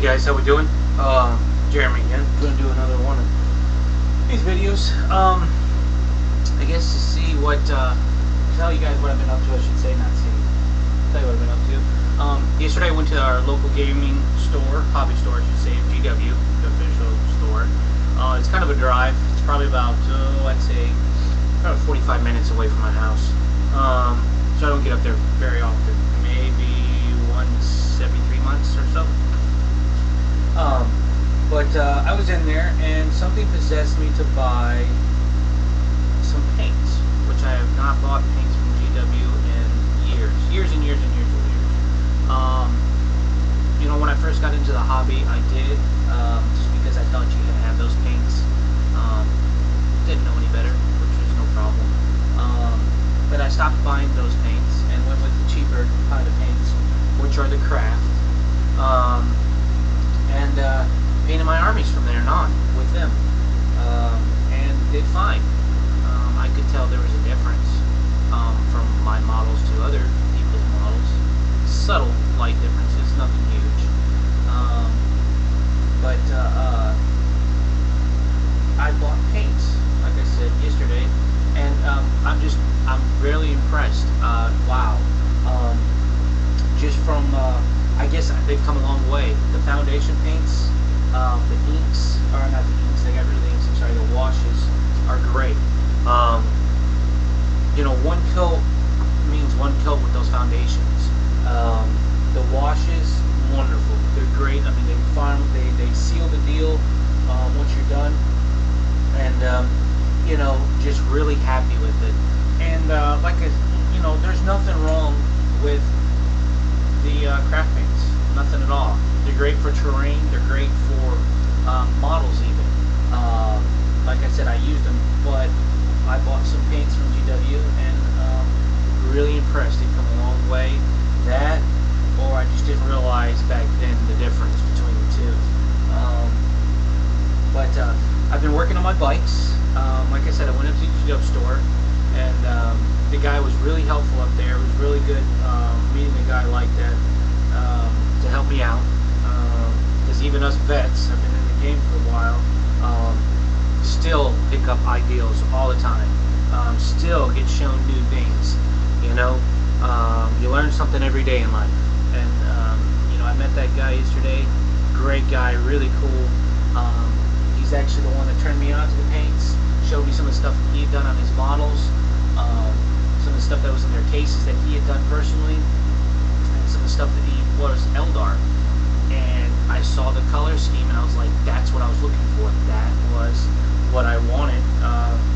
guys, how we doing? Jeremy again. Gonna do another one of these videos. I guess to see what, tell you guys what I've been up to, I should say, not see. Tell you what I've been up to. Yesterday I went to our local gaming store, hobby store I should say, GW, the official store. It's kind of a drive. It's probably about, I'd say, about 45 minutes away from my house. So I don't get up there very often. Maybe once every 3 months or so. But I was in there and something possessed me to buy some paints, which I have not bought paints from GW in years and years. You know, when I first got into the hobby, I did, just because I thought you had to have those paints. Didn't know any better, which was no problem. But I stopped buying those paints and went with the cheaper kind of paints, which are the craft. And painted my armies from there on with them, and did fine. I could tell there was a difference from my models to other people's models. Subtle, light differences, nothing huge. But I bought paints, like I said yesterday, and I'm really impressed. Wow. Just from, I guess they've come a long way. The foundation paints, the inks, or not the inks, they got rid of the inks, I'm sorry, the washes are great. You know, one coat means one coat with those foundations. The washes, wonderful. They're great. I mean, they seal the deal once you're done, and you know, just really happy with it. And you know, there's nothing wrong with the craft paints. Nothing at all. They're great for terrain. They're great for models even. Like I said, I used them, but I bought some paints from GW and really impressed. They've come a long way. That, or I just didn't realize back then the difference between the two. But I've been working on my bikes. Like I said, I went up to the GW store, and the guy was really helpful up there. It was really good meeting a guy like that to help me out. Because even us vets, I've been in the game for a while, still pick up ideals all the time. Still get shown new things. You know, you learn something every day in life. And you know, I met that guy yesterday. Great guy, really cool. He's actually the one that turned me on to the paints. Showed me some of the stuff he had done on his models. Some of the stuff that was in their cases that he had done personally, and some of the stuff that he was Eldar. And I saw the color scheme, and I was like, that's what I was looking for. That was what I wanted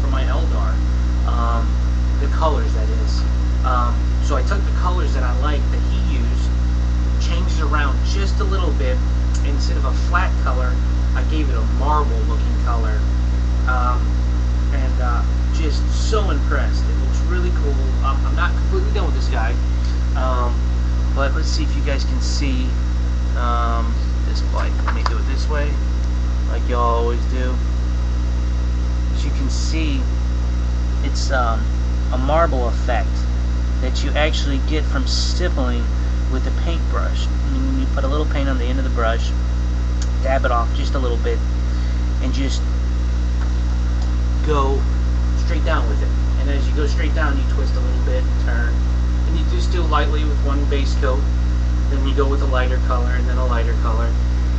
for my Eldar. The colors, that is. So I took the colors that I liked that he used, changed it around just a little bit. Instead of a flat color, I gave it a marble-looking color. And just so impressed. It looks really cool. I'm not completely done with this guy, but let's see if you guys can see this bike. Let me do it this way, like y'all always do. As you can see, it's a marble effect that you actually get from stippling with the paintbrush. I mean, when you put a little paint on the end of the brush, dab it off just a little bit, and just go straight down with it. And as you go straight down, you twist a little bit and turn, and you just do lightly with one base coat, then you go with a lighter color and then a lighter color,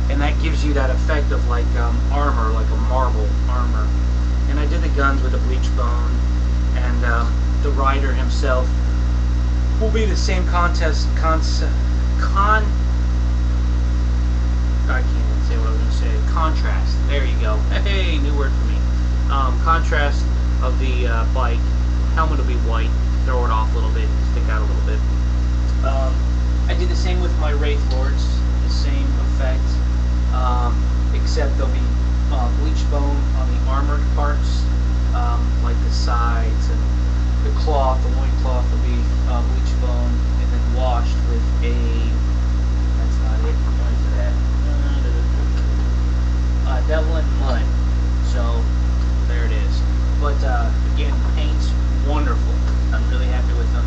and that gives you that effect of like armor, like a marble armor. And I did the guns with a bleach bone, and the rider himself will be the same I can't say what I was going to say. Contrast. There you go. Hey, new word for me. Contrast of the bike. Helmet will be white. Throw it off a little bit. Stick out a little bit. I did the same with my Wraith Lords. The same effect. Except there'll be bleach bone on the armored parts. Like the sides and the cloth. The loin cloth will be bleach bone. And then washed with a... That's not it. What is that? Devil and Mud. So, there it is. But, again, paint's wonderful. I'm really happy with them.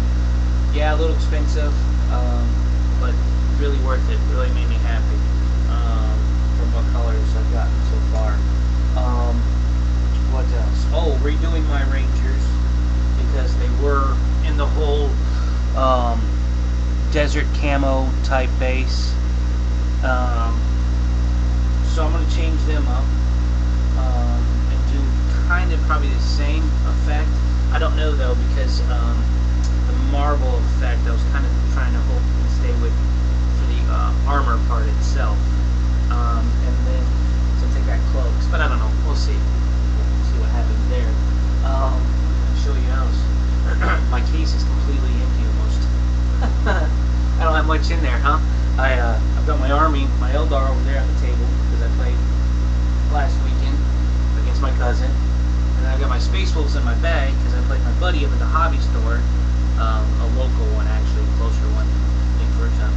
Yeah, a little expensive, but really worth it. Really made me happy. desert camo type base. So I'm going to change them up and do kind of probably the same effect. I don't know though, because the marble effect I was kind of trying to hope and stay with for the armor part itself. And then since they got cloaks, but I don't know. We'll see. We'll see what happens there. I'll show you else. My case is completely empty almost. I don't have much in there, huh? I've got my army, my Eldar over there on the table because I played last weekend against my cousin, and I've got my Space Wolves in my bag because I played my buddy up at the hobby store, a local one actually, closer one, in Georgetown,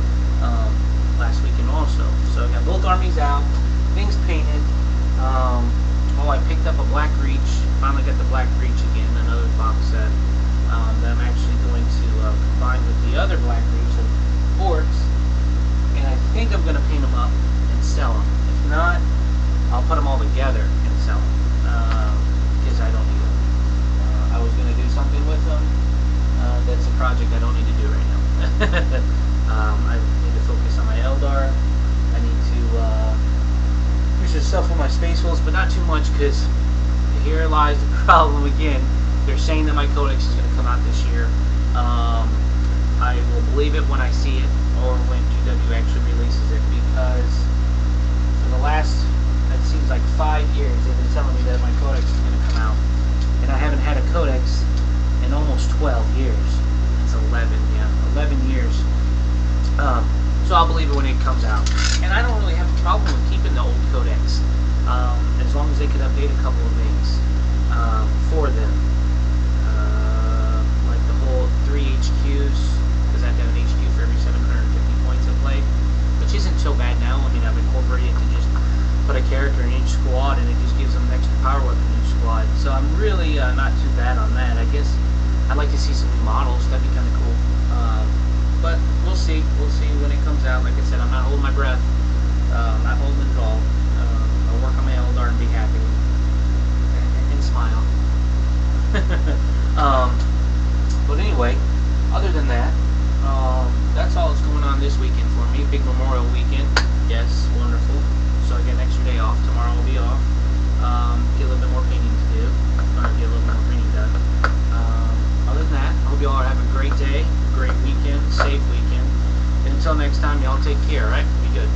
last weekend also. So I got both armies out, things painted. I picked up a Black Reach. Finally got the Black Reach again, another box set that I'm actually going to combine with the other Black Reach of orcs, and I think I'm going to paint them up and sell them. If not, I'll put them all together and sell them because I don't need them. I was going to do something with them. That's a project I don't need to do right now. I need to focus on my Eldar. I need to do some stuff with my Space Wolves, but not too much, because here lies the problem again. They're saying that my Codex is going to come out this year. I will believe it when I see it, or when GW actually releases it, because for the last, it seems like 5 years, they've been telling me that my Codex is going to come out, and I haven't had a Codex in almost 12 years. It's 11, yeah, 11 years. So I'll believe it when it comes out. And I don't really have a problem with keeping the old Codex, as long as they could update a couple of things for them. Like the whole 3 HQs, because I have to have an HQ for every 750 points I play, which isn't so bad now. I mean, I've incorporated it to just put a character in each squad, and it just gives them an extra power weapon in each squad. So I'm really not too bad on that. I guess I'd like to see some new models. That'd be kind of cool. But we'll see. We'll see when it comes out. Like I said, I'm not holding my breath. I'm not holding it at all. I'll work on my Eldar and be happy and smile. But anyway, other than that, that's all that's going on this weekend for me. Big Memorial Weekend. Yes, wonderful. So I get an extra day off. Tomorrow I'll be off. Get a little bit more painting to do. Or get a little more painting done. Other than that, I hope you all have a great day, great weekend, safe weekend. And until next time, y'all take care, alright? Be good.